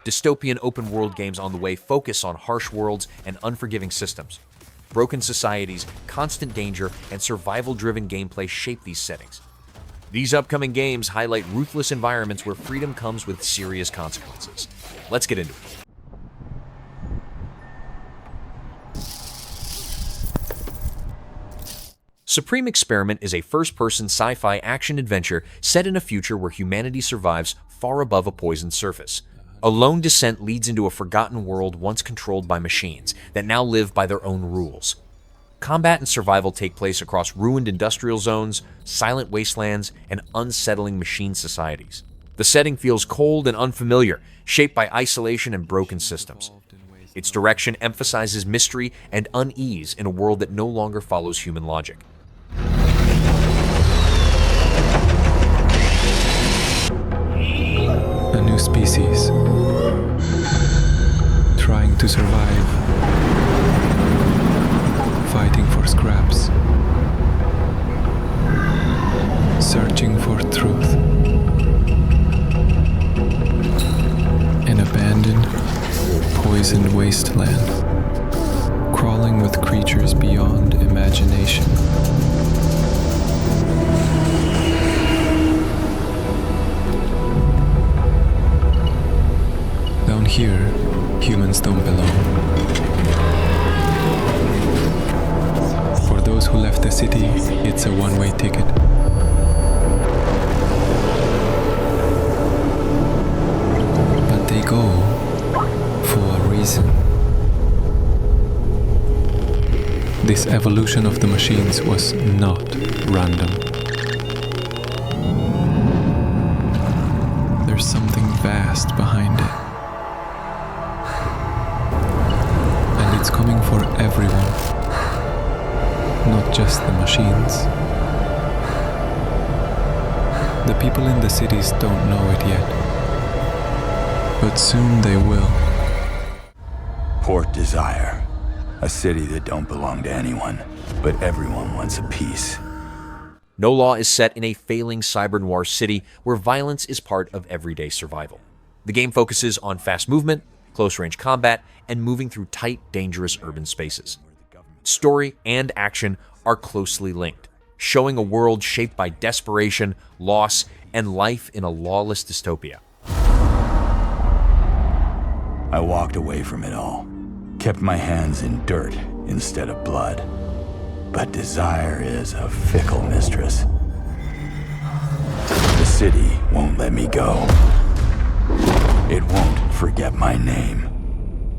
Dystopian open-world games on the way focus on harsh worlds and unforgiving systems. Broken societies, constant danger, and survival-driven gameplay shape these settings. These upcoming games highlight ruthless environments where freedom comes with serious consequences. Let's get into it. Supreme Experiment is a first-person sci-fi action-adventure set in a future where humanity survives far above a poisoned surface. A lone descent leads into a forgotten world once controlled by machines that now live by their own rules. Combat and survival take place across ruined industrial zones, silent wastelands, and unsettling machine societies. The setting feels cold and unfamiliar, shaped by isolation and broken systems. Its direction emphasizes mystery and unease in a world that no longer follows human logic. A new species, trying to survive, fighting for scraps, searching for truth. An abandoned, poisoned wasteland, crawling with creatures beyond imagination. Down here, humans don't belong. For those who left the city, it's a one-way ticket. But they go for a reason. This evolution of the machines was not random. There's something vast behind it. And it's coming for everyone, not just the machines. The people in the cities don't know it yet, but soon they will. Port Desire, a city that don't belong to anyone, but everyone wants a piece. No Law is set in a failing cyber-noir city where violence is part of everyday survival. The game focuses on fast movement, close-range combat, and moving through tight, dangerous urban spaces. Story and action are closely linked, showing a world shaped by desperation, loss, and life in a lawless dystopia. I walked away from it all, kept my hands in dirt instead of blood. But desire is a fickle mistress. The city won't let me go. It won't forget my name.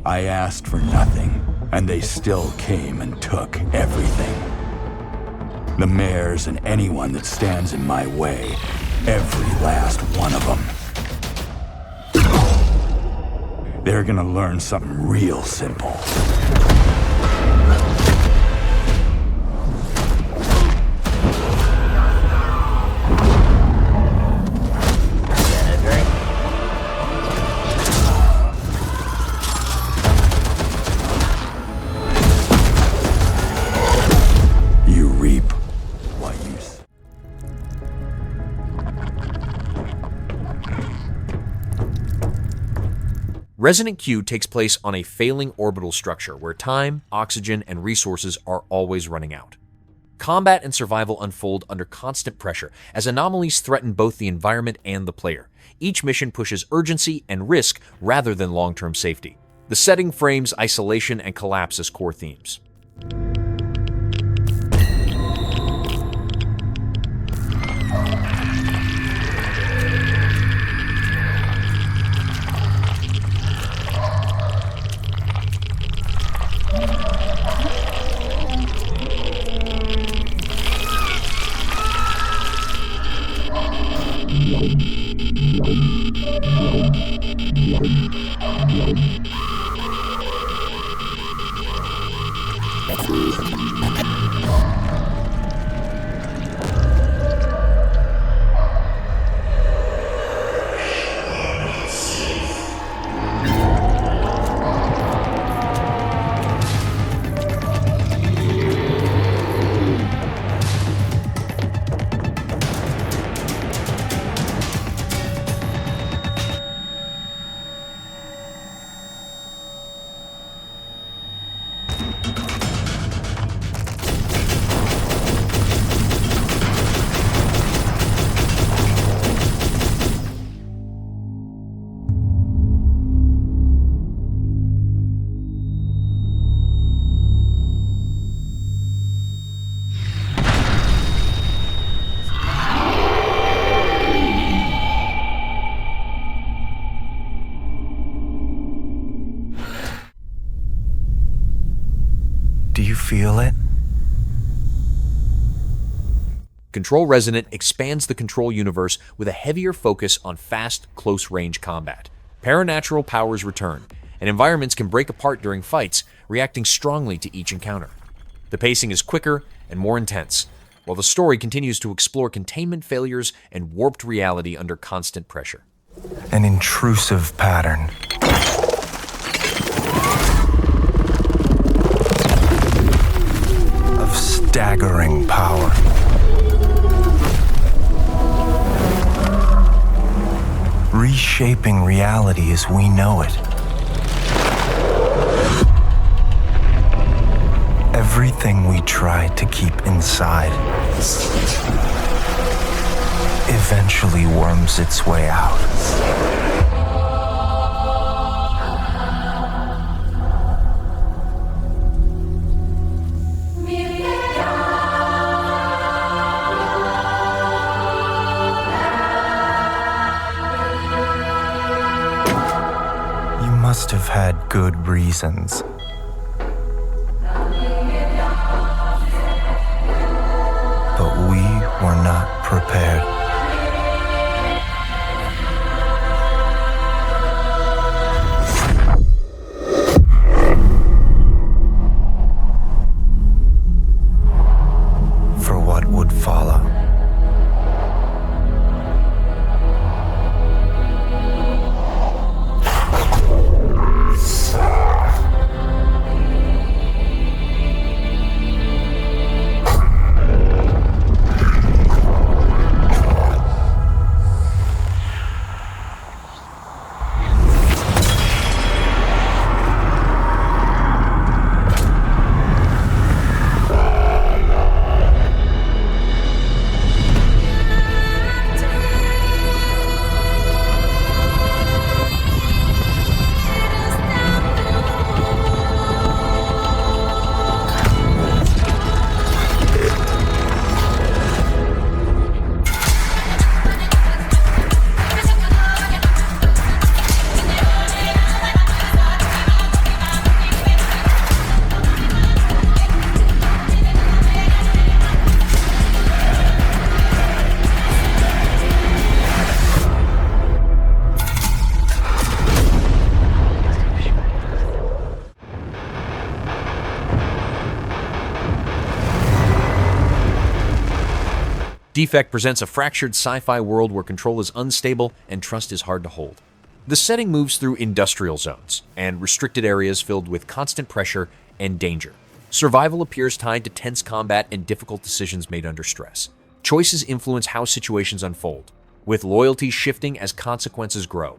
I asked for nothing, and they still came and took everything. The mayors and anyone that stands in my way, every last one of them. They're gonna learn something real simple. Resonant Q takes place on a failing orbital structure where time, oxygen, and resources are always running out. Combat and survival unfold under constant pressure as anomalies threaten both the environment and the player. Each mission pushes urgency and risk rather than long-term safety. The setting frames isolation and collapse as core themes. Do you feel it? Control Resonant expands the Control universe with a heavier focus on fast, close-range combat. Paranatural powers return, and environments can break apart during fights, reacting strongly to each encounter. The pacing is quicker and more intense, while the story continues to explore containment failures and warped reality under constant pressure. An intrusive pattern. Of staggering power. Reshaping reality as we know it. Everything we try to keep inside eventually worms its way out. You must have had good reasons. But we were not prepared. For what would follow. Defect presents a fractured sci-fi world where control is unstable and trust is hard to hold. The setting moves through industrial zones and restricted areas filled with constant pressure and danger. Survival appears tied to tense combat and difficult decisions made under stress. Choices influence how situations unfold, with loyalty shifting as consequences grow.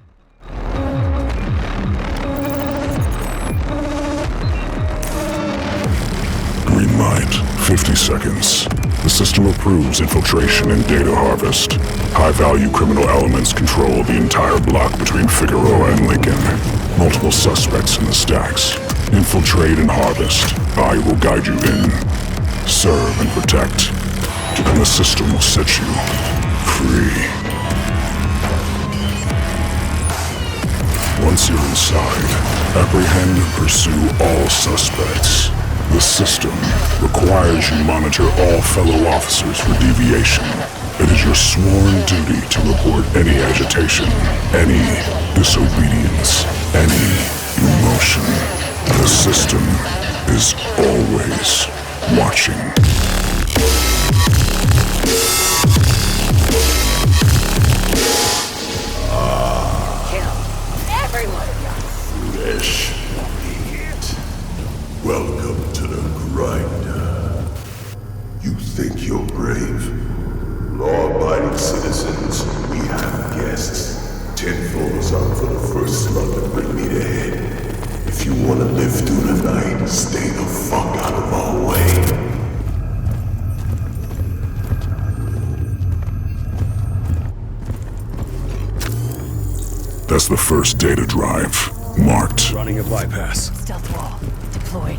Green light, 50 seconds. The system approves infiltration and data harvest. High-value criminal elements control the entire block between Figueroa and Lincoln. Multiple suspects in the stacks. Infiltrate and harvest. I will guide you in. Serve and protect. And the system will set you free. Once you're inside, apprehend and pursue all suspects. The system requires you monitor all fellow officers for deviation. It is your sworn duty to report any agitation, any disobedience, any emotion. The system is always watching. Flesh eat. Welcome to the grinder. You think you're brave? Law-abiding citizens, we have guests. 10 foes out for the first slug and bring me the head. If you want to live through the night, stay the That's the first data drive. Marked. Running a bypass. Stealth wall. Deployed.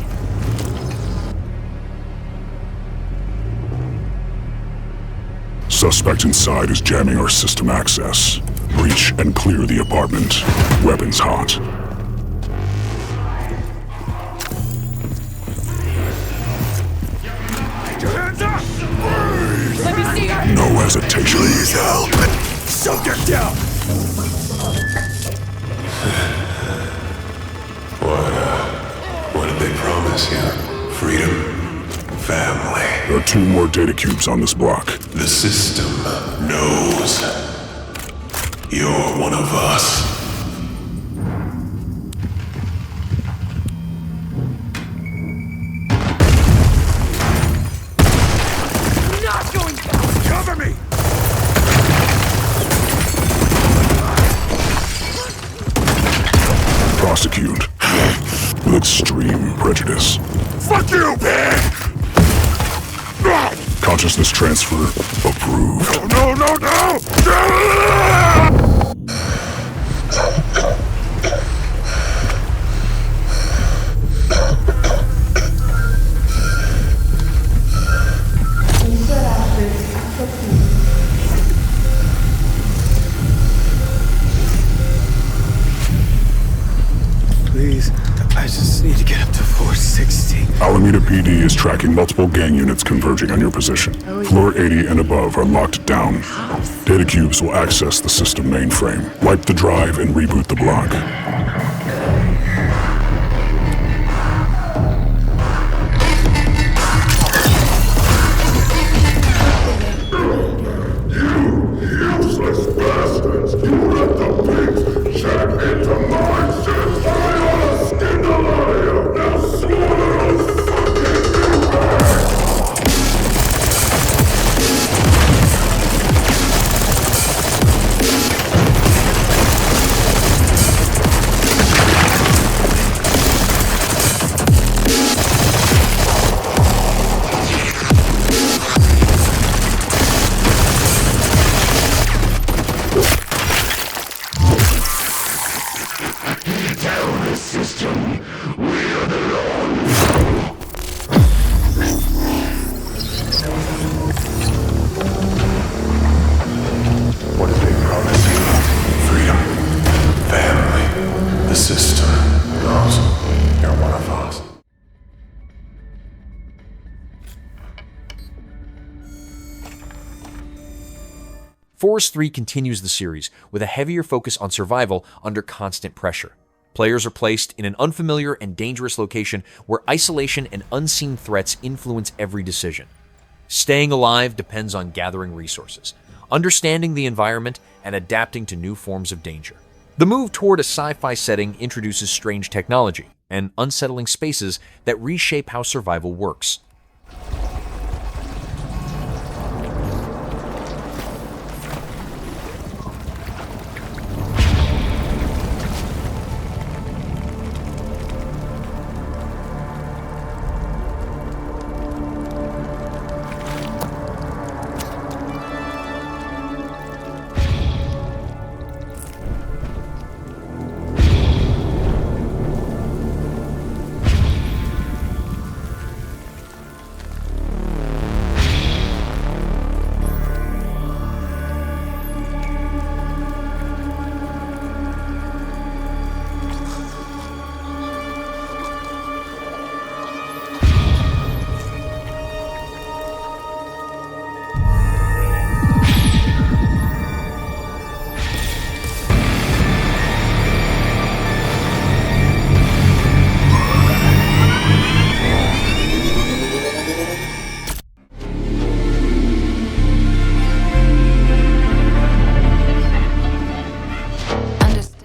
Suspect inside is jamming our system access. Breach and clear the apartment. Weapons hot. Let me see her! No hesitation. Please help! Subject down! What did they promise you? Freedom? Family? There are 2 more data cubes on this block. The system knows. You're one of us. Not going to! Cover me! Prosecute. With extreme prejudice. Fuck you, pig! Consciousness transfer approved. No! Please, I just need to get up to 460. Alameda PD is tracking multiple gang units converging on your position. Floor 80 and above are locked down. Data cubes will access the system mainframe. Wipe the drive and reboot the block. Useless bastards! You let the pigs check into my shit! I ought to skin the lot of you! Now swallow the fucking What did they promise you? Freedom. Family. The system knows you're one of us. Force 3 continues the series with a heavier focus on survival under constant pressure. Players are placed in an unfamiliar and dangerous location where isolation and unseen threats influence every decision. Staying alive depends on gathering resources, understanding the environment, and adapting to new forms of danger. The move toward a sci-fi setting introduces strange technology and unsettling spaces that reshape how survival works.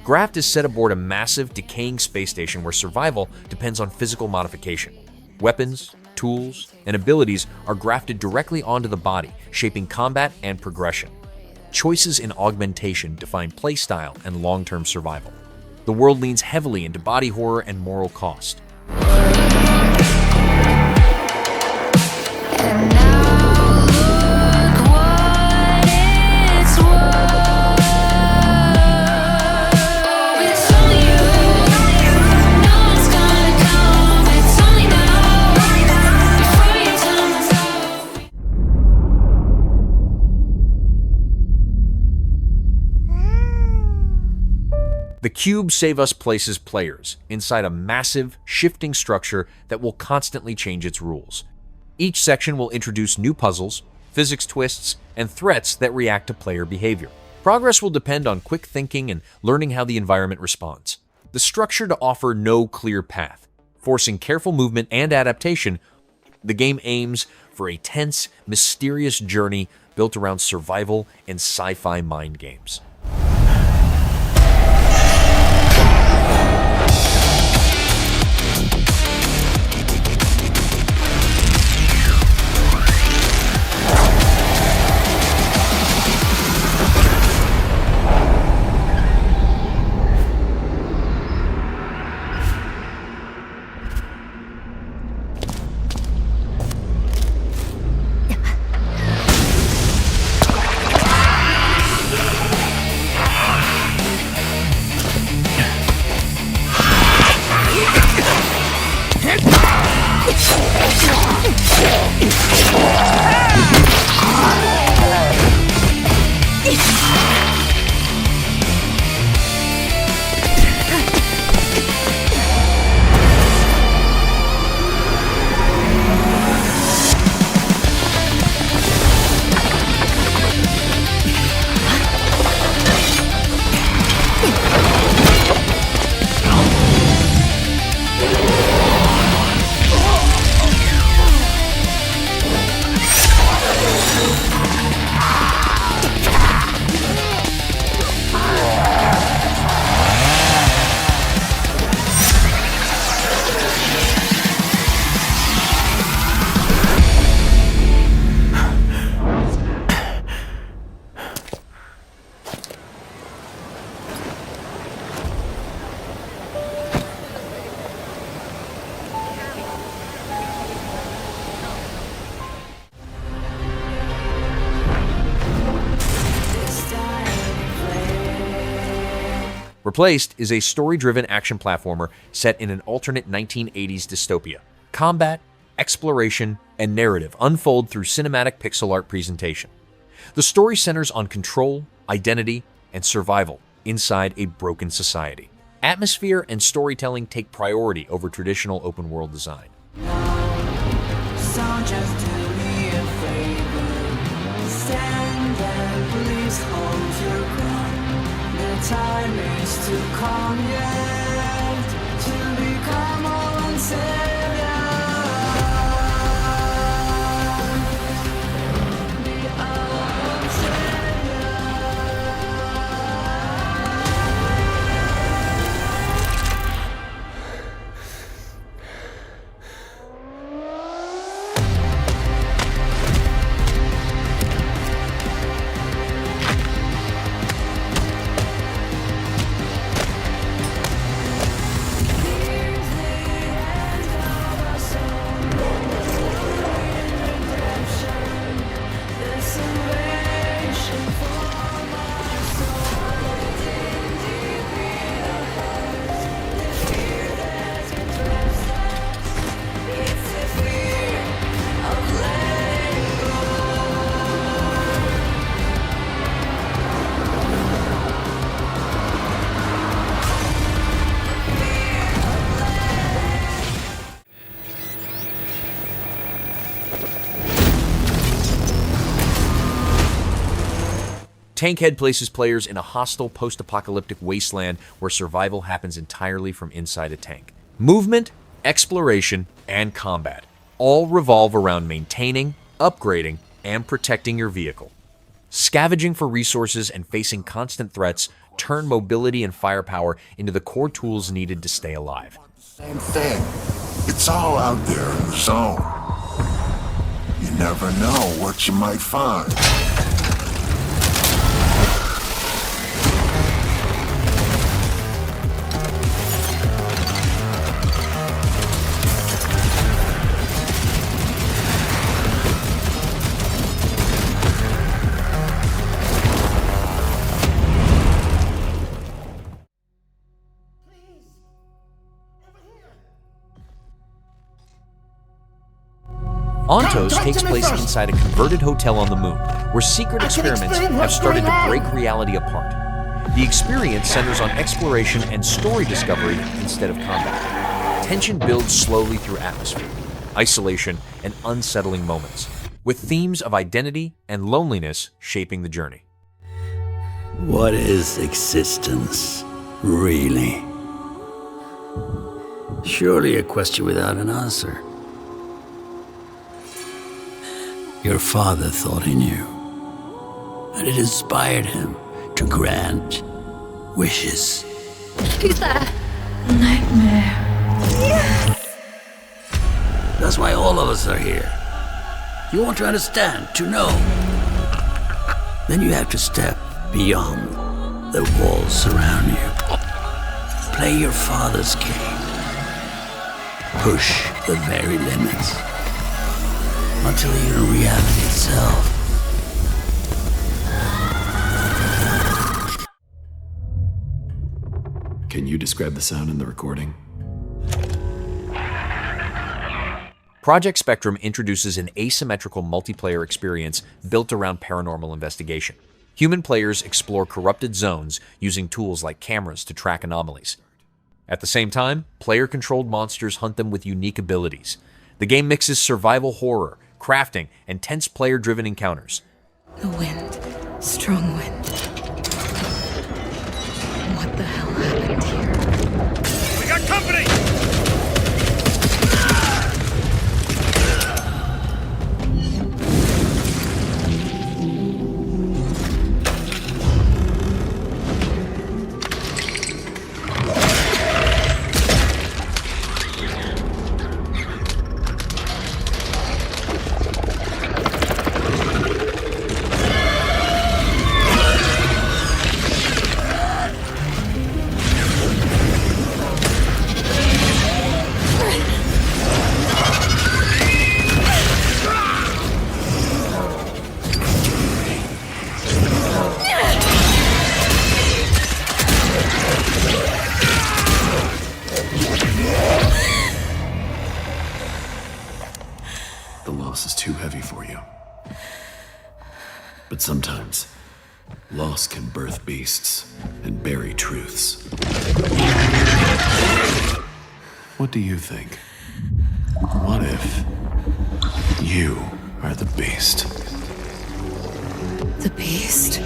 Graft is set aboard a massive, decaying space station where survival depends on physical modification. Weapons, tools, and abilities are grafted directly onto the body, shaping combat and progression. Choices in augmentation define playstyle and long-term survival. The world leans heavily into body horror and moral cost. The cubes save us place as players inside a massive, shifting structure that will constantly change its rules. Each section will introduce new puzzles, physics twists, and threats that react to player behavior. Progress will depend on quick thinking and learning how the environment responds. The structure to offer no clear path, forcing careful movement and adaptation, the game aims for a tense, mysterious journey built around survival and sci-fi mind games. Replaced is a story-driven action platformer set in an alternate 1980s dystopia. Combat, exploration, and narrative unfold through cinematic pixel art presentation. The story centers on control, identity, and survival inside a broken society. Atmosphere and storytelling take priority over traditional open-world design. So just do me a favor. Stand and please hold your ground. The time is to come yet, to become all unsaid. TankHead places players in a hostile post-apocalyptic wasteland where survival happens entirely from inside a tank. Movement, exploration, and combat all revolve around maintaining, upgrading, and protecting your vehicle. Scavenging for resources and facing constant threats turn mobility and firepower into the core tools needed to stay alive. Same thing. It's all out there in the zone. You never know what you might find. Ontos takes place inside a converted hotel on the moon, where secret experiments have started to break reality apart. The experience centers on exploration and story discovery instead of combat. Tension builds slowly through atmosphere, isolation, and unsettling moments, with themes of identity and loneliness shaping the journey. What is existence, really? Surely a question without an answer. Your father thought he knew, and it inspired him to grant wishes. Who's that? Nightmare. Yes! That's why all of us are here. You want to understand, to know. Then you have to step beyond the walls surround you. Play your father's game. Push the very limits until you're reality itself. Can you describe the sound in the recording? Project Spectrum introduces an asymmetrical multiplayer experience built around paranormal investigation. Human players explore corrupted zones using tools like cameras to track anomalies. At the same time, player-controlled monsters hunt them with unique abilities. The game mixes survival horror, crafting, and tense player-driven encounters. The wind. Strong wind. What the hell happened here? We got company! Sometimes, loss can birth beasts and bury truths. What do you think? What if you are the beast? The beast?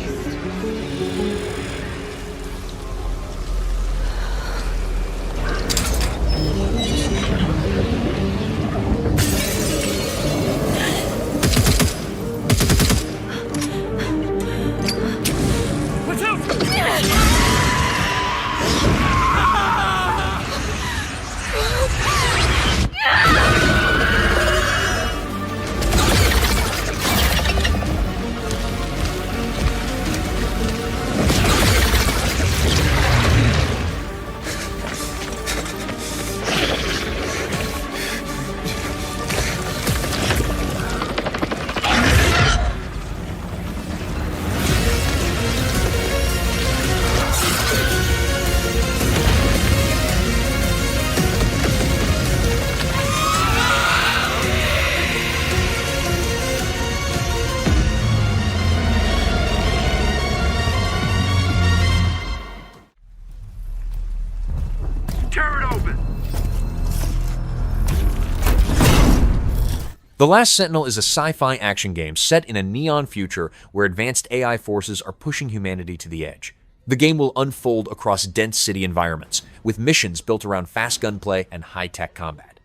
The Last Sentinel is a sci-fi action game set in a neon future where advanced AI forces are pushing humanity to the edge. The game will unfold across dense city environments, with missions built around fast gunplay and high-tech combat.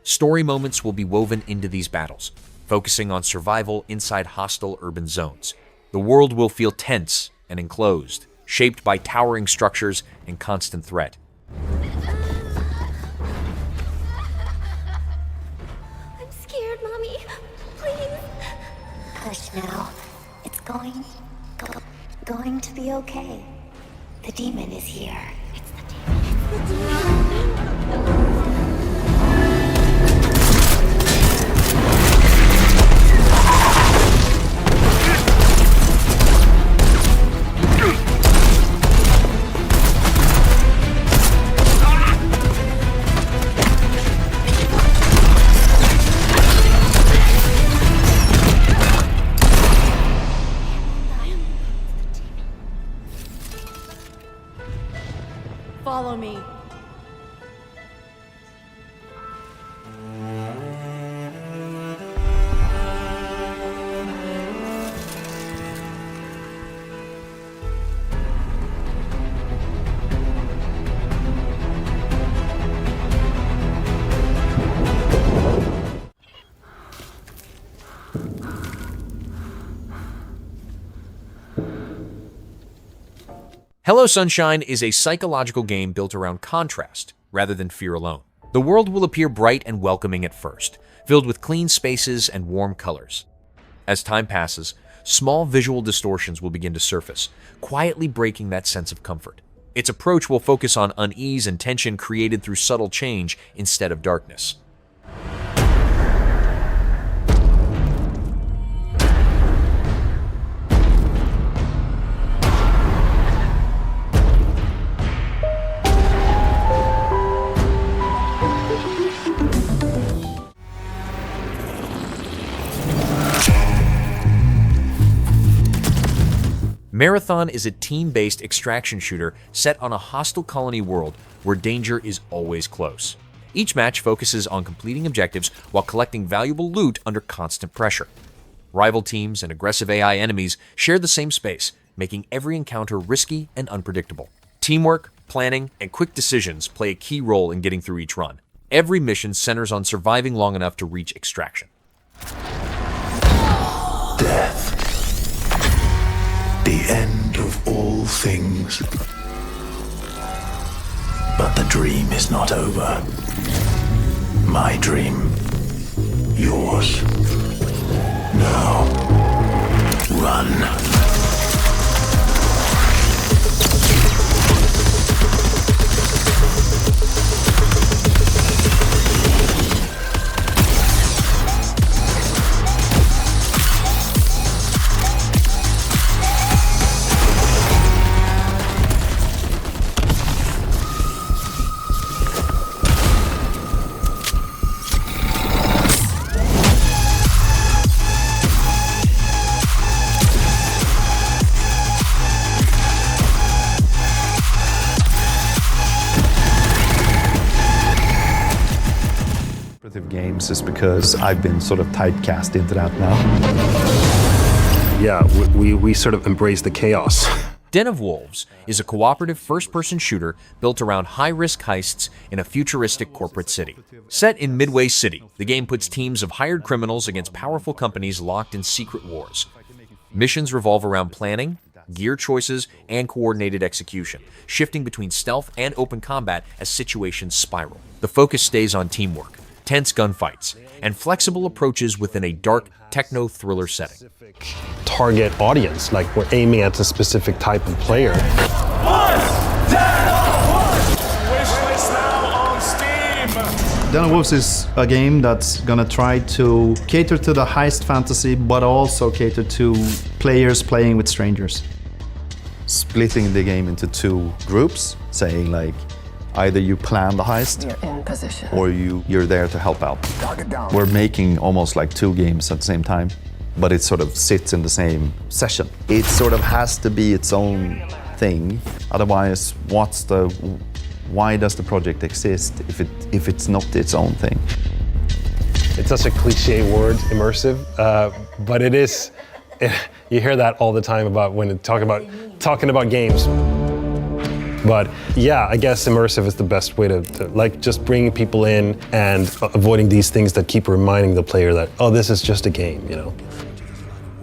Story moments will be woven into these battles, focusing on survival inside hostile urban zones. The world will feel tense and enclosed, shaped by towering structures and constant threat. Hush now. It's going to be okay. The demon is here. It's the demon. It's the demon. Hello Sunshine is a psychological game built around contrast rather than fear alone. The world will appear bright and welcoming at first, filled with clean spaces and warm colors. As time passes, small visual distortions will begin to surface, quietly breaking that sense of comfort. Its approach will focus on unease and tension created through subtle change instead of darkness. Marathon is a team-based extraction shooter set on a hostile colony world where danger is always close. Each match focuses on completing objectives while collecting valuable loot under constant pressure. Rival teams and aggressive AI enemies share the same space, making every encounter risky and unpredictable. Teamwork, planning, and quick decisions play a key role in getting through each run. Every mission centers on surviving long enough to reach extraction. Death. The end of all things. But the dream is not over. My dream. Yours. Now. Run. Games is because I've been sort of typecast into that now. Yeah, we sort of embrace the chaos. Den of Wolves is a cooperative first-person shooter built around high-risk heists in a futuristic corporate city. Set in Midway City, the game puts teams of hired criminals against powerful companies locked in secret wars. Missions revolve around planning, gear choices, and coordinated execution, shifting between stealth and open combat as situations spiral. The focus stays on teamwork, tense gunfights, and flexible approaches within a dark techno-thriller setting. Target audience, like we're aiming at a specific type of player. Den of Wolves is a game that's gonna try to cater to the heist fantasy, but also cater to players playing with strangers. Splitting the game into two groups, saying like, either you plan the heist, You're in position. or you're there to help out. We're making almost like two games at the same time, but it sort of sits in the same session. It sort of has to be its own thing. Otherwise, why does the project exist if it's not its own thing? It's such a cliche word, immersive, but it is. You hear that all the time about when talking about games. But yeah, I guess immersive is the best way to like just bringing people in and avoiding these things that keep reminding the player that, oh, this is just a game, you know.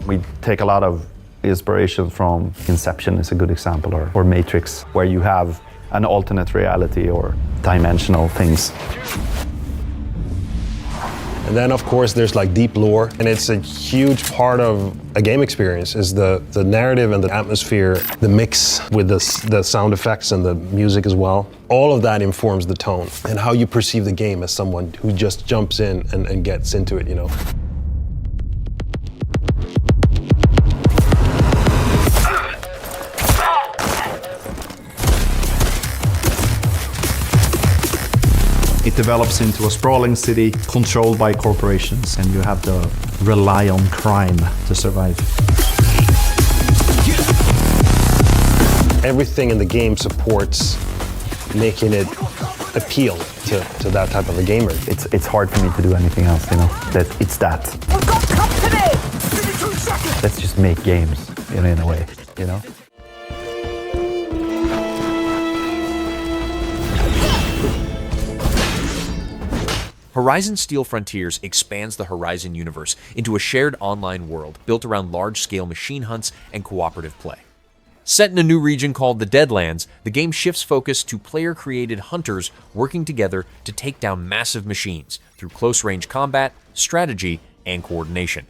We take a lot of inspiration from Inception is a good example, or Matrix, where you have an alternate reality or dimensional things. And then, of course, there's like deep lore, and it's a huge part of a game experience is the narrative and the atmosphere, the mix with the sound effects and the music as well. All of that informs the tone and how you perceive the game as someone who just jumps in and gets into it, you know. It develops into a sprawling city controlled by corporations, and you have to rely on crime to survive. Everything in the game supports making it appeal to that type of a gamer. It's hard for me to do anything else, you know. It's that. We've got company! Give me 2 seconds! Let's just make games, in a way, you know. Horizon Steel Frontiers expands the Horizon universe into a shared online world built around large-scale machine hunts and cooperative play. Set in a new region called the Deadlands, the game shifts focus to player-created hunters working together to take down massive machines through close-range combat, strategy, and coordination.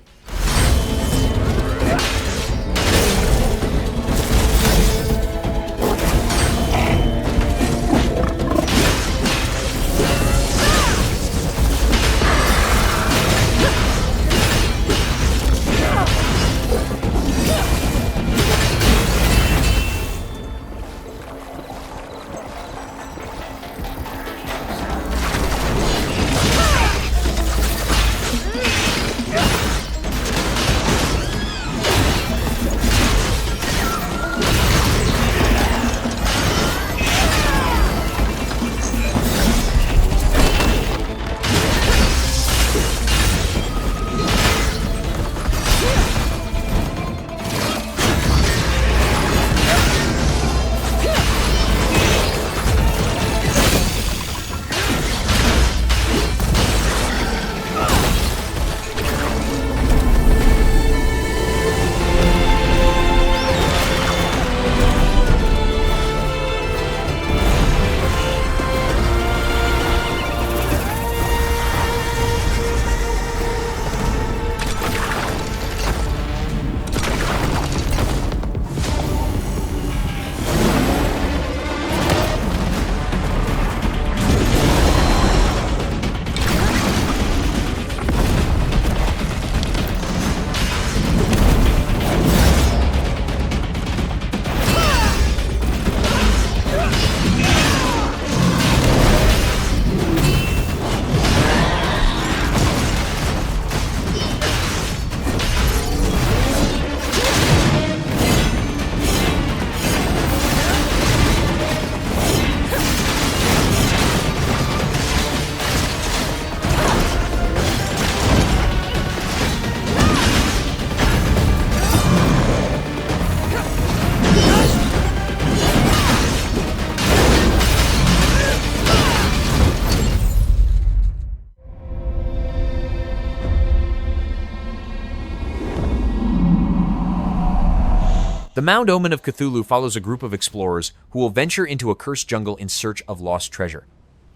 The Mound Omen of Cthulhu follows a group of explorers who will venture into a cursed jungle in search of lost treasure.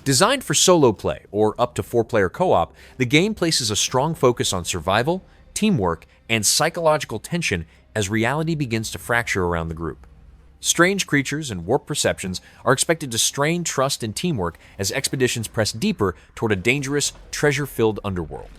Designed for solo play or up to 4-player co-op, the game places a strong focus on survival, teamwork, and psychological tension as reality begins to fracture around the group. Strange creatures and warped perceptions are expected to strain trust and teamwork as expeditions press deeper toward a dangerous, treasure-filled underworld.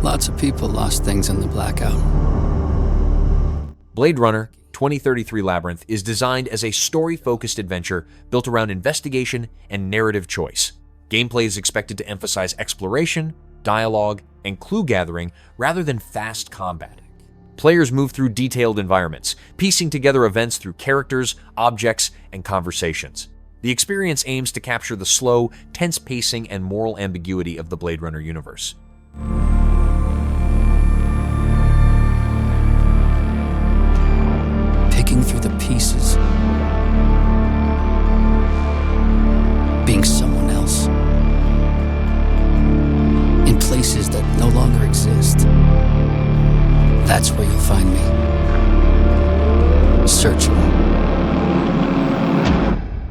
Lots of people lost things in the blackout. Blade Runner 2033 Labyrinth is designed as a story-focused adventure built around investigation and narrative choice. Gameplay is expected to emphasize exploration, dialogue, and clue gathering rather than fast combat. Players move through detailed environments, piecing together events through characters, objects, and conversations. The experience aims to capture the slow, tense pacing and moral ambiguity of the Blade Runner universe. Picking through the pieces. Being someone else. In places that no longer exist. That's where you'll find me. Searching.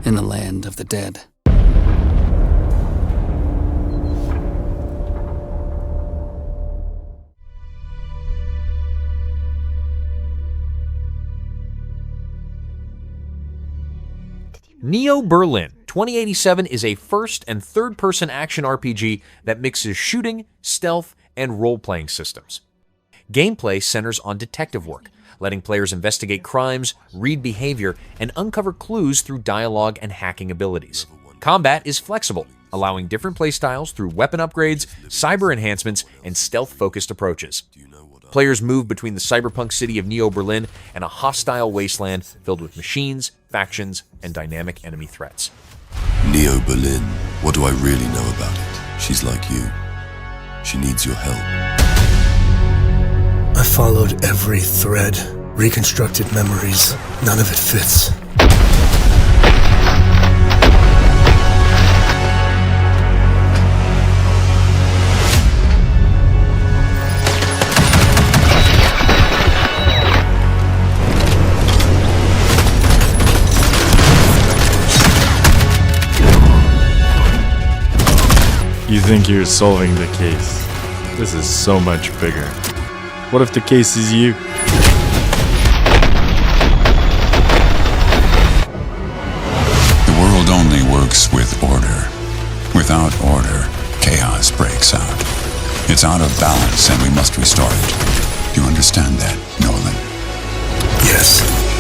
In the land of the dead. Neo Berlin 2087 is a first and third-person action RPG that mixes shooting, stealth, and role-playing systems. Gameplay centers on detective work, letting players investigate crimes, read behavior, and uncover clues through dialogue and hacking abilities. Combat is flexible, allowing different playstyles through weapon upgrades, cyber enhancements, and stealth-focused approaches. Players move between the cyberpunk city of Neo Berlin and a hostile wasteland filled with machines, factions, and dynamic enemy threats. Neo Berlin, what do I really know about it? She's like you. She needs your help. I followed every thread, reconstructed memories. None of it fits. You think you're solving the case. This is so much bigger. What if the case is you? The world only works with order. Without order, chaos breaks out. It's out of balance and we must restore it. Do you understand that, Nolan? Yes.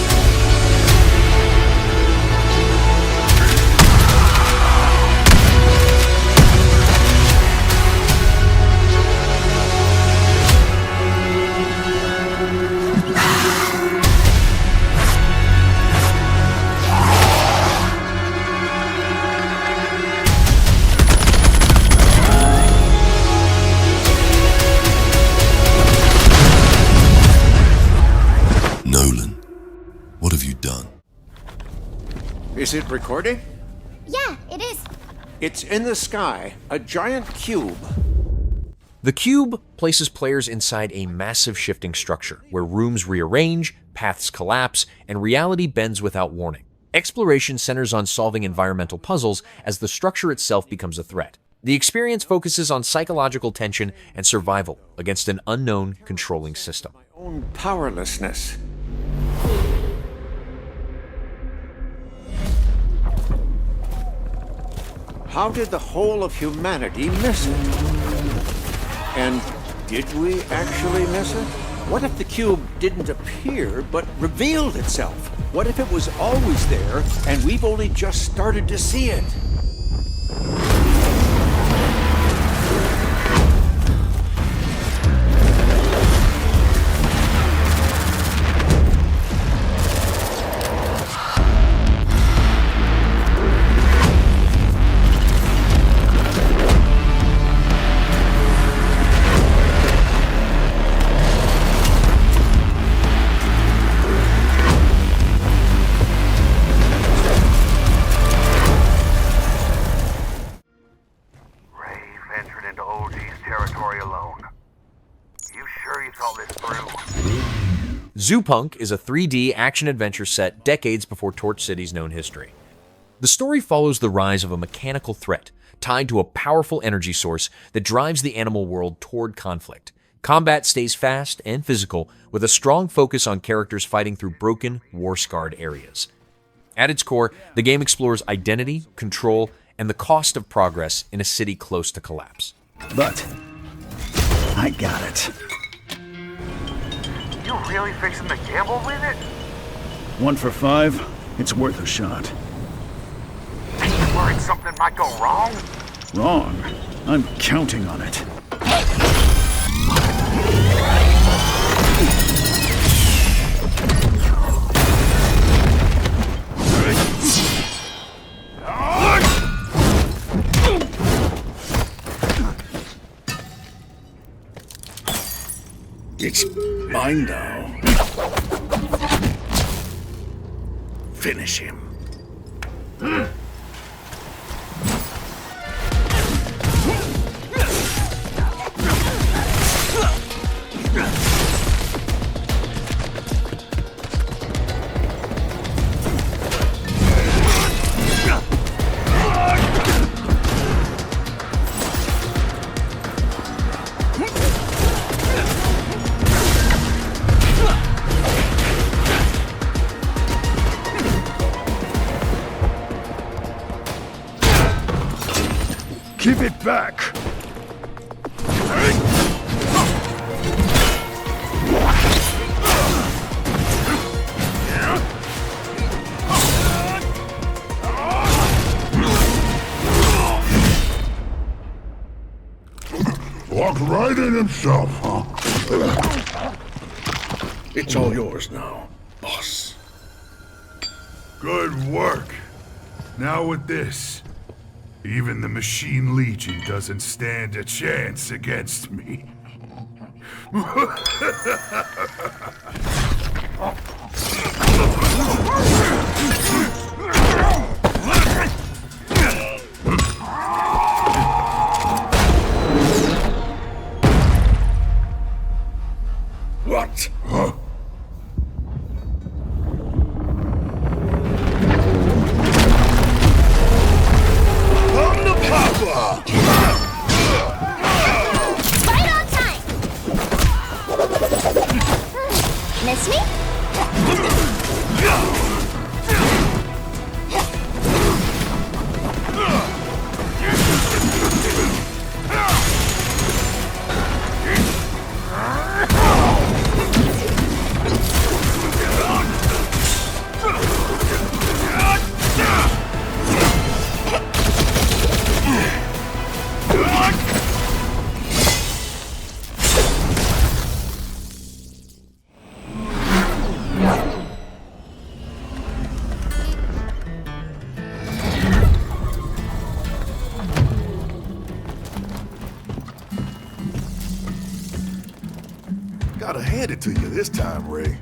Is it recording? Yeah, it is. It's in the sky, a giant cube. The cube places players inside a massive shifting structure, where rooms rearrange, paths collapse, and reality bends without warning. Exploration centers on solving environmental puzzles as the structure itself becomes a threat. The experience focuses on psychological tension and survival against an unknown controlling system. My own powerlessness. How did the whole of humanity miss it? And did we actually miss it? What if the cube didn't appear, but revealed itself? What if it was always there, and we've only just started to see it? Zoopunk is a 3D action-adventure set decades before Torch City's known history. The story follows the rise of a mechanical threat tied to a powerful energy source that drives the animal world toward conflict. Combat stays fast and physical, with a strong focus on characters fighting through broken, war-scarred areas. At its core, the game explores identity, control, and the cost of progress in a city close to collapse. But I got it. You really fixing to gamble with it? 1 for 5, it's worth a shot. Ain't you worried something might go wrong? Wrong? I'm counting on it. It's mine now. Finish him. Give it back! right in himself, huh? It's all yours now, boss. Good work. Now with this, even the Machine Legion doesn't stand a chance against me. What? Huh? On the papa! Right on time! Miss me? Gotta hand it to you this time, Ray.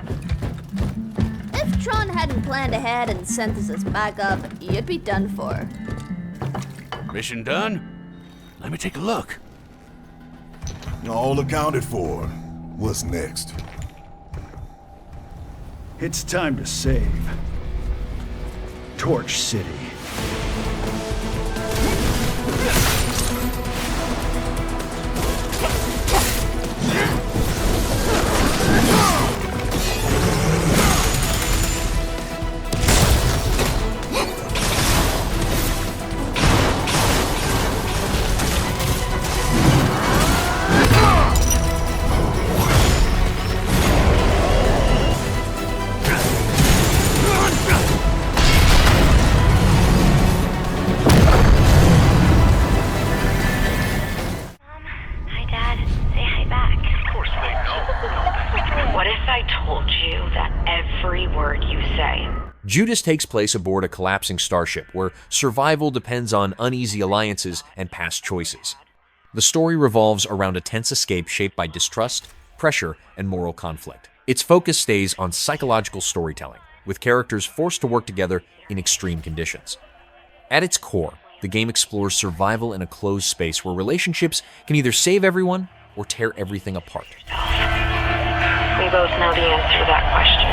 If Tron hadn't planned ahead and sent us as backup, you'd be done for. Mission done? Let me take a look. All accounted for. What's next? It's time to save Torch City. Judas takes place aboard a collapsing starship where survival depends on uneasy alliances and past choices. The story revolves around a tense escape shaped by distrust, pressure, and moral conflict. Its focus stays on psychological storytelling, with characters forced to work together in extreme conditions. At its core, the game explores survival in a closed space where relationships can either save everyone or tear everything apart. We both know the answer to that question.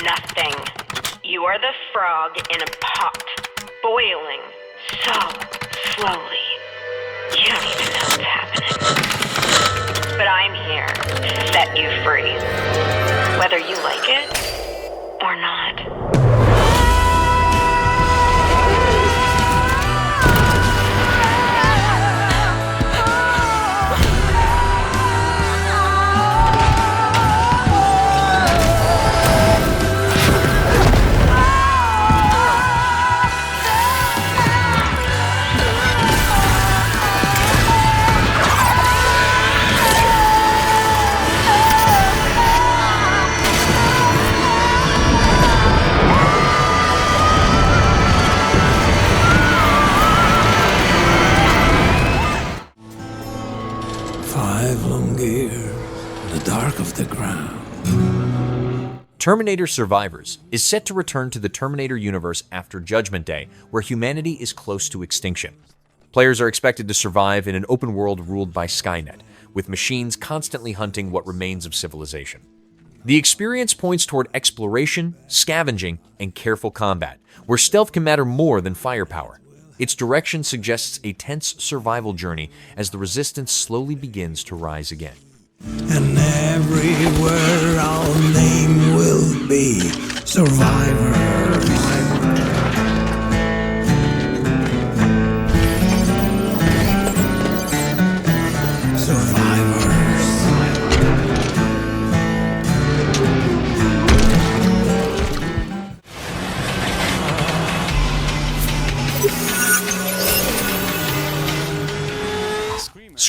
Nothing. You are the frog in a pot, boiling so slowly. You don't even know what's happening. But I'm here to set you free, whether you like it or not. Terminator Survivors is set to return to the Terminator universe after Judgment Day, where humanity is close to extinction. Players are expected to survive in an open world ruled by Skynet, with machines constantly hunting what remains of civilization. The experience points toward exploration, scavenging, and careful combat, where stealth can matter more than firepower. Its direction suggests a tense survival journey as the resistance slowly begins to rise again. And everywhere our name will be Survivor.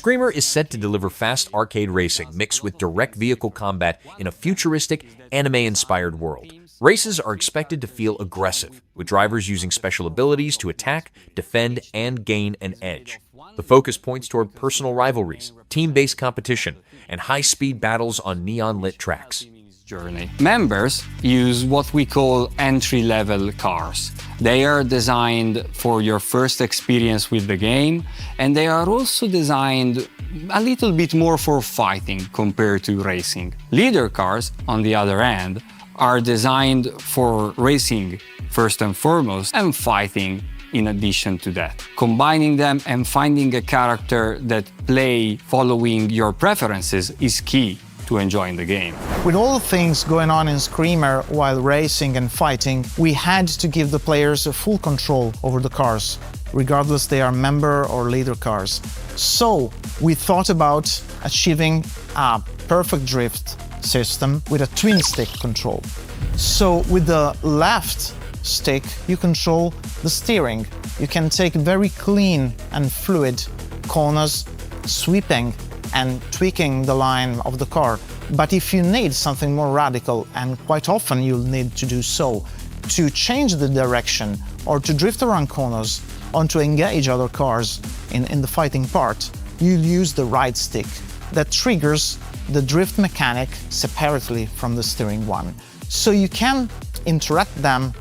Screamer is set to deliver fast arcade racing mixed with direct vehicle combat in a futuristic, anime-inspired world. Races are expected to feel aggressive, with drivers using special abilities to attack, defend, and gain an edge. The focus points toward personal rivalries, team-based competition, and high-speed battles on neon-lit tracks. Members use what we call entry-level cars. They are designed for your first experience with the game, and they are also designed a little bit more for fighting compared to racing. Leader cars, on the other hand, are designed for racing first and foremost, and fighting in addition to that. Combining them and finding a character that play following your preferences is key to enjoying the game. With all the things going on in Screamer while racing and fighting, we had to give the players a full control over the cars, regardless they are member or leader cars. So we thought about achieving a perfect drift system with a twin stick control. So with the left stick, you control the steering. You can take very clean and fluid corners, sweeping and tweaking the line of the car. But if you need something more radical, and quite often you'll need to do so, to change the direction or to drift around corners or to engage other cars in the fighting part, you'll use the right stick. That triggers the drift mechanic separately from the steering one. So you can interact them,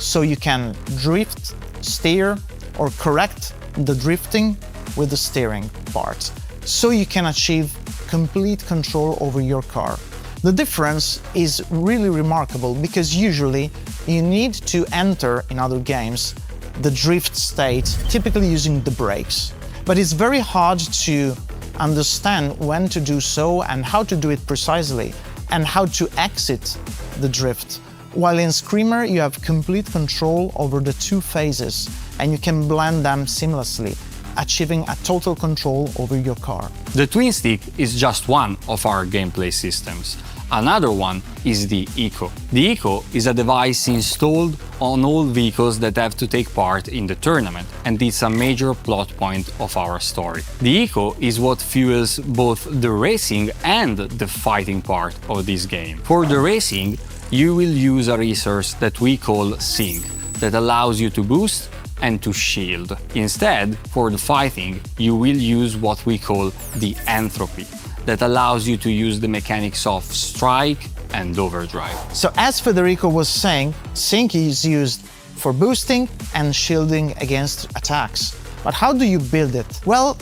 so you can drift, steer, or correct the drifting with the steering part. So you can achieve complete control over your car. The difference is really remarkable because usually you need to enter in other games the drift state, typically using the brakes. But it's very hard to understand when to do so and how to do it precisely and how to exit the drift. While in Screamer you have complete control over the two phases and you can blend them seamlessly, achieving a total control over your car. The twin stick is just one of our gameplay systems. Another one is the Eco. The Eco is a device installed on all vehicles that have to take part in the tournament, and it's a major plot point of our story. The Eco is what fuels both the racing and the fighting part of this game. For the racing, you will use a resource that we call Sync, that allows you to boost and to shield. Instead, for the fighting, you will use what we call the Entropy, that allows you to use the mechanics of strike and overdrive. So as Federico was saying, Sync is used for boosting and shielding against attacks. But how do you build it? Well,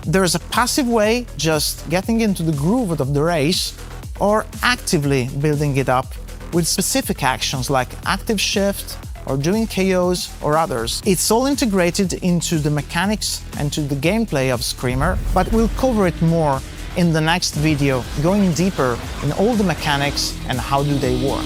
there's a passive way, just getting into the groove of the race, or actively building it up with specific actions like active shift, or doing KOs or others. It's all integrated into the mechanics and to the gameplay of Screamer, but we'll cover it more in the next video, going deeper in all the mechanics and how do they work.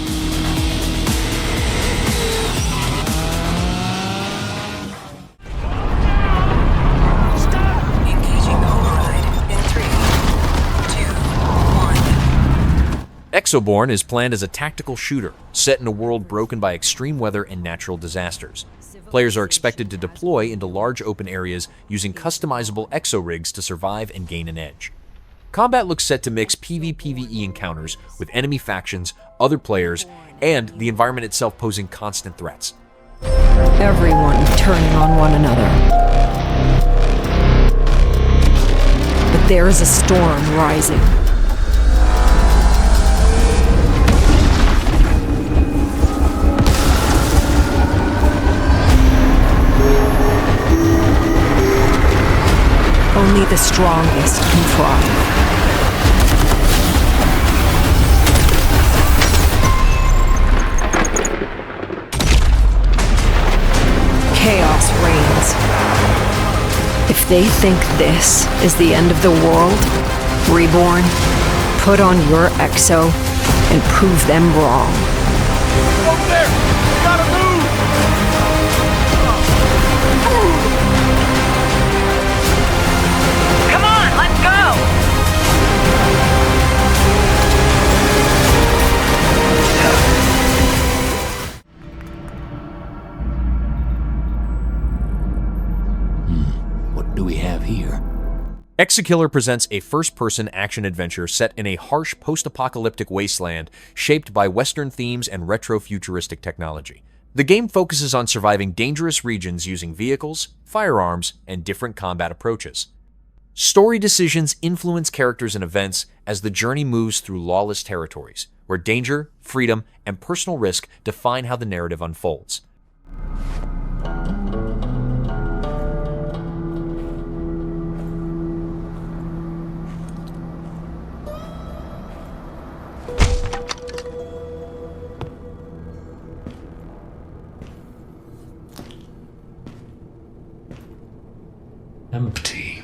Exoborne is planned as a tactical shooter, set in a world broken by extreme weather and natural disasters. Players are expected to deploy into large open areas using customizable exo-rigs to survive and gain an edge. Combat looks set to mix PvPvE encounters with enemy factions, other players, and the environment itself posing constant threats. Everyone turning on one another. But there is a storm rising. Only the strongest can thrive. Chaos reigns. If they think this is the end of the world, Reborn, put on your exo and prove them wrong. Over there! We gotta move! Come on, let's go! What do we have here? ExeKiller presents a first-person action-adventure set in a harsh post-apocalyptic wasteland shaped by Western themes and retro-futuristic technology. The game focuses on surviving dangerous regions using vehicles, firearms, and different combat approaches. Story decisions influence characters and events as the journey moves through lawless territories, where danger, freedom, and personal risk define how the narrative unfolds. Empty.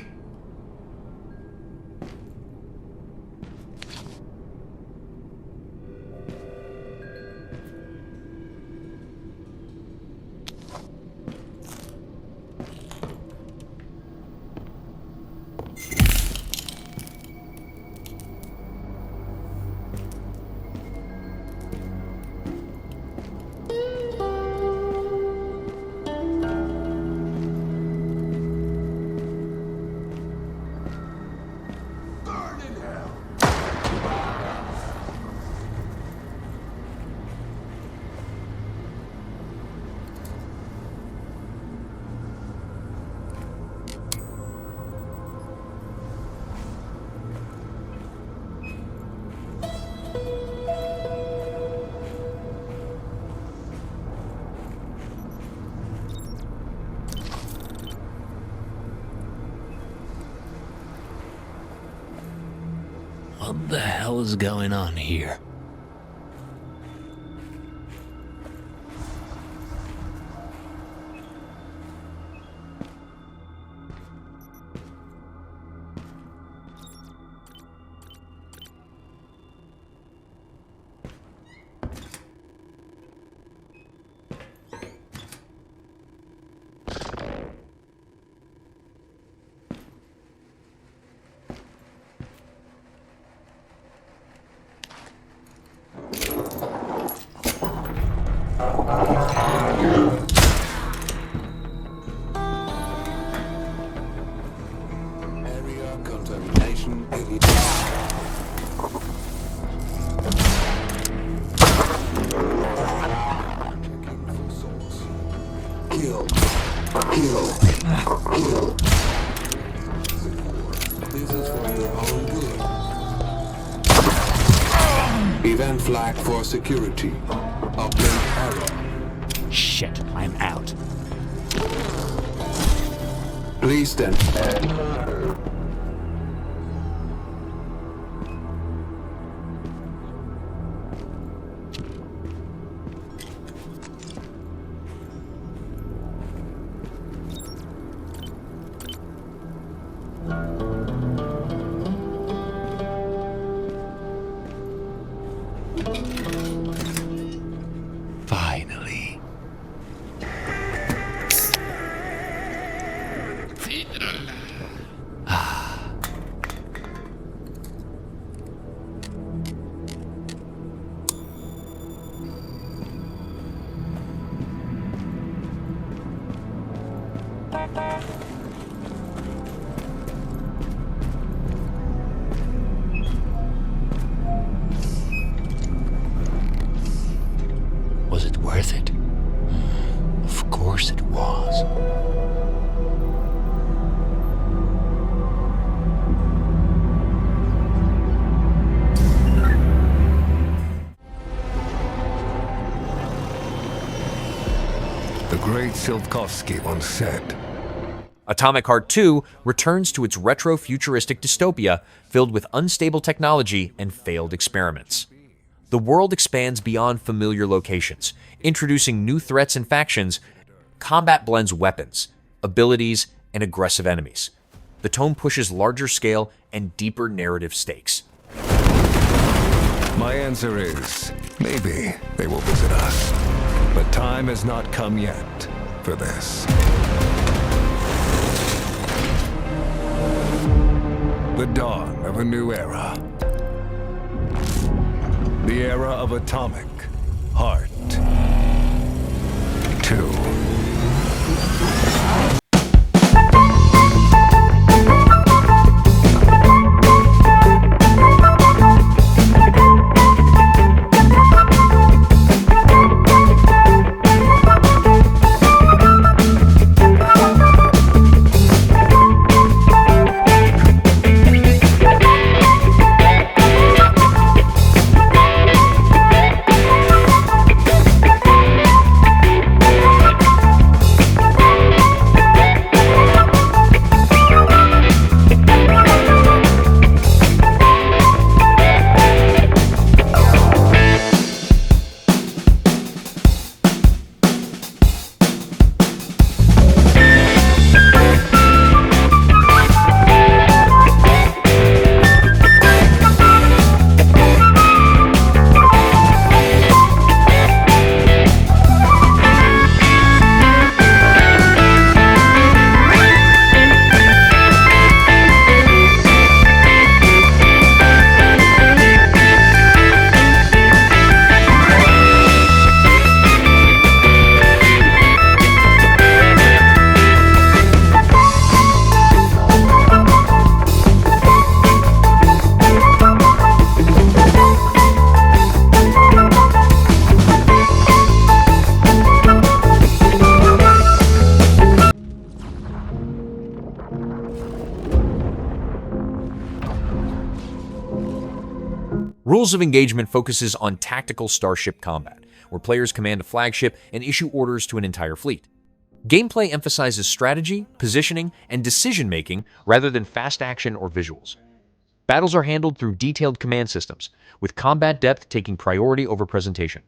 What the hell is going on here? Event flag for security. Update error. Shit, I'm out. Please stand. Finally. Was it worth it? Of course it was. The great Silkovsky once said, Atomic Heart 2 returns to its retro-futuristic dystopia filled with unstable technology and failed experiments. The world expands beyond familiar locations, introducing new threats and factions. Combat blends weapons, abilities, and aggressive enemies. The tone pushes larger scale and deeper narrative stakes. my answer is, maybe they will visit us. But time has not come yet for this. The dawn of a new era. The era of Atomic Heart 2. Rules of Engagement focuses on tactical starship combat, where players command a flagship and issue orders to an entire fleet. Gameplay emphasizes strategy, positioning, and decision-making rather than fast action or visuals. Battles are handled through detailed command systems, with combat depth taking priority over presentation.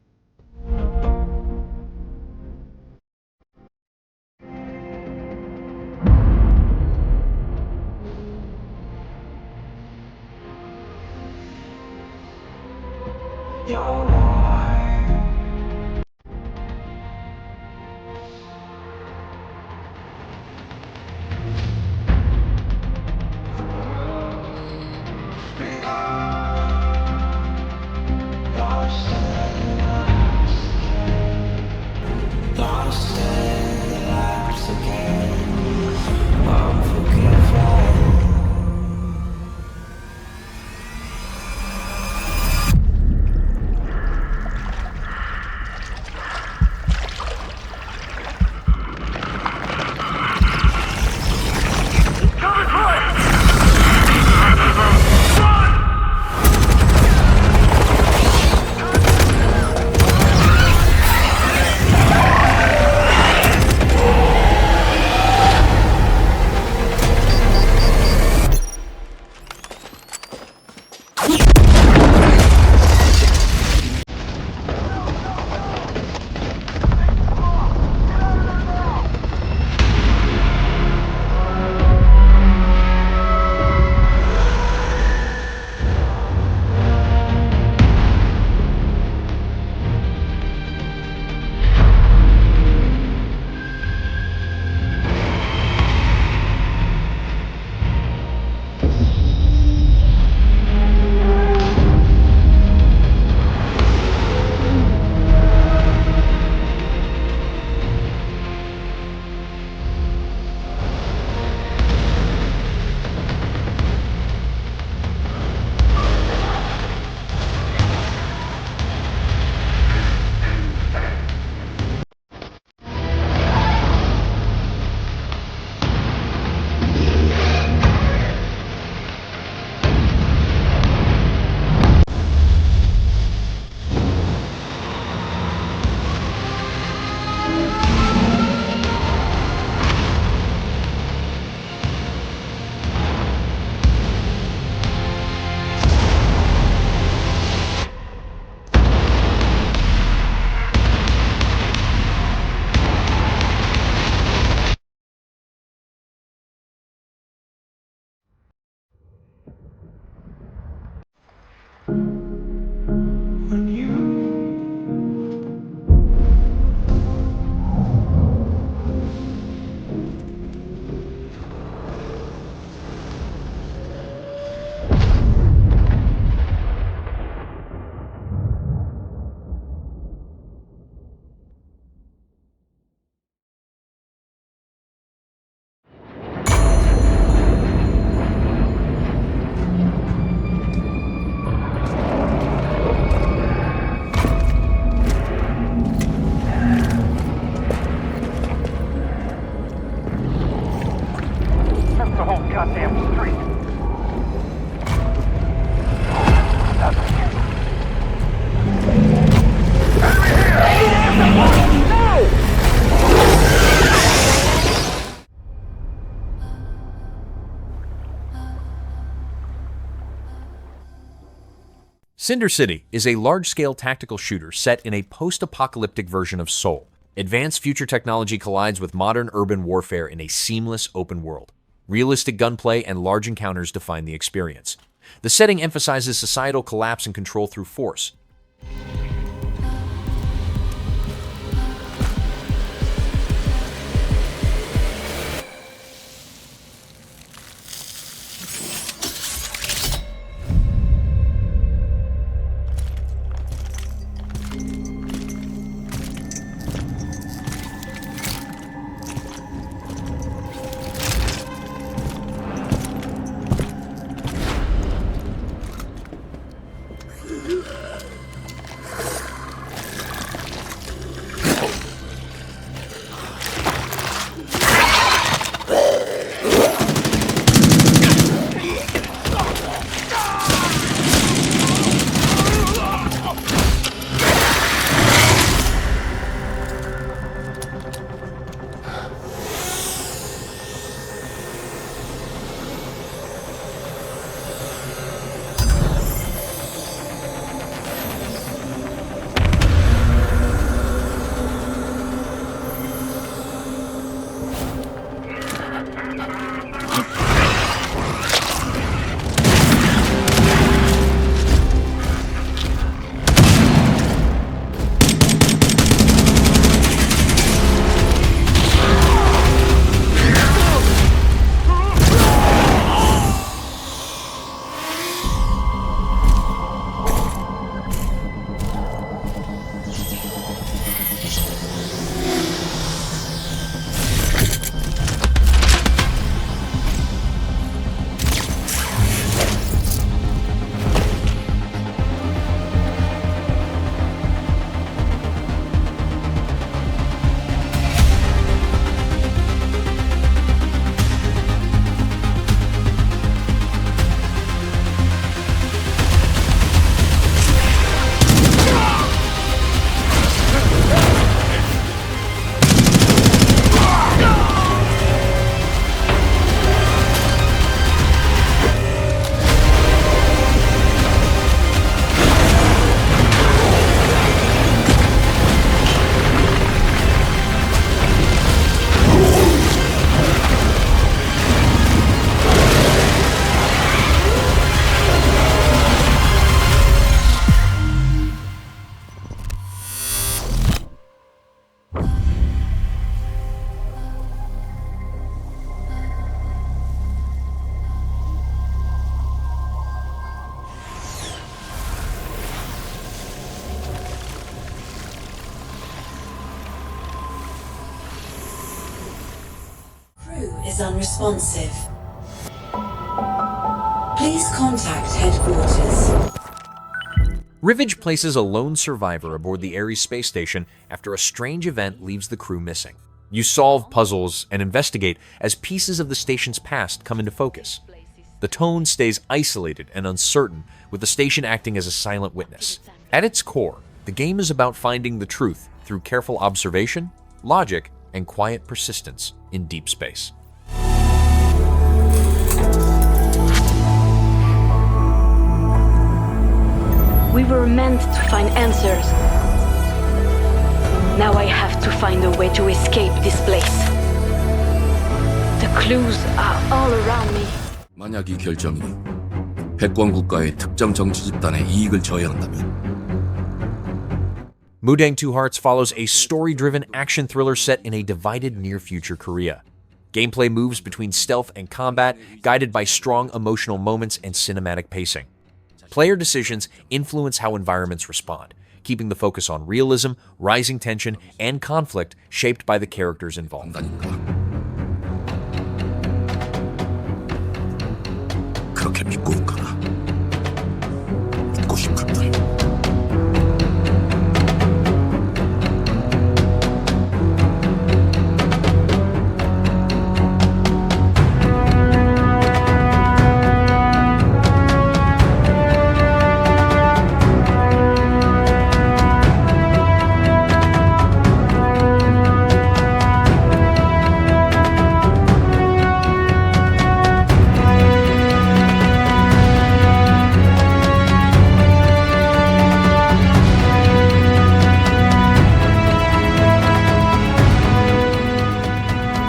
Cinder City is a large-scale tactical shooter set in a post-apocalyptic version of Seoul. Advanced future technology collides with modern urban warfare in a seamless open world. Realistic gunplay and large encounters define the experience. The setting emphasizes societal collapse and control through force. unresponsive. Please contact headquarters. Rivage places a lone survivor aboard the Ares space station after a strange event leaves the crew missing. You solve puzzles and investigate as pieces of the station's past come into focus. The tone stays isolated and uncertain, with the station acting as a silent witness. At its core, the game is about finding the truth through careful observation, logic, and quiet persistence in deep space. We were meant to find answers. Now I have to find a way to escape this place. The clues are all around me. 만약 이 결정이 패권 국가의 특정 정치 집단의 이익을 저해한다면 Mudang Two Hearts follows a story-driven action thriller set in a divided near-future Korea. Gameplay moves between stealth and combat, guided by strong emotional moments and cinematic pacing. Player decisions influence how environments respond, keeping the focus on realism, rising tension, and conflict shaped by the characters involved. 그렇게 믿고 있거나 믿고 싶을 뿐.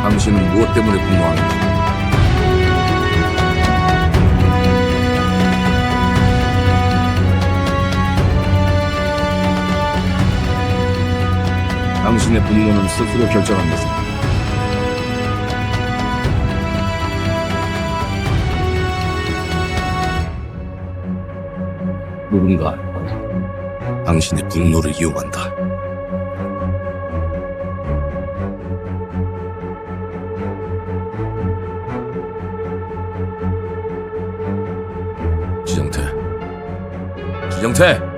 당신은 무엇 때문에 분노하는지 당신의 분노는 스스로 결정한 것입니다. 누군가 당신의 분노를 이용한다. 지정태.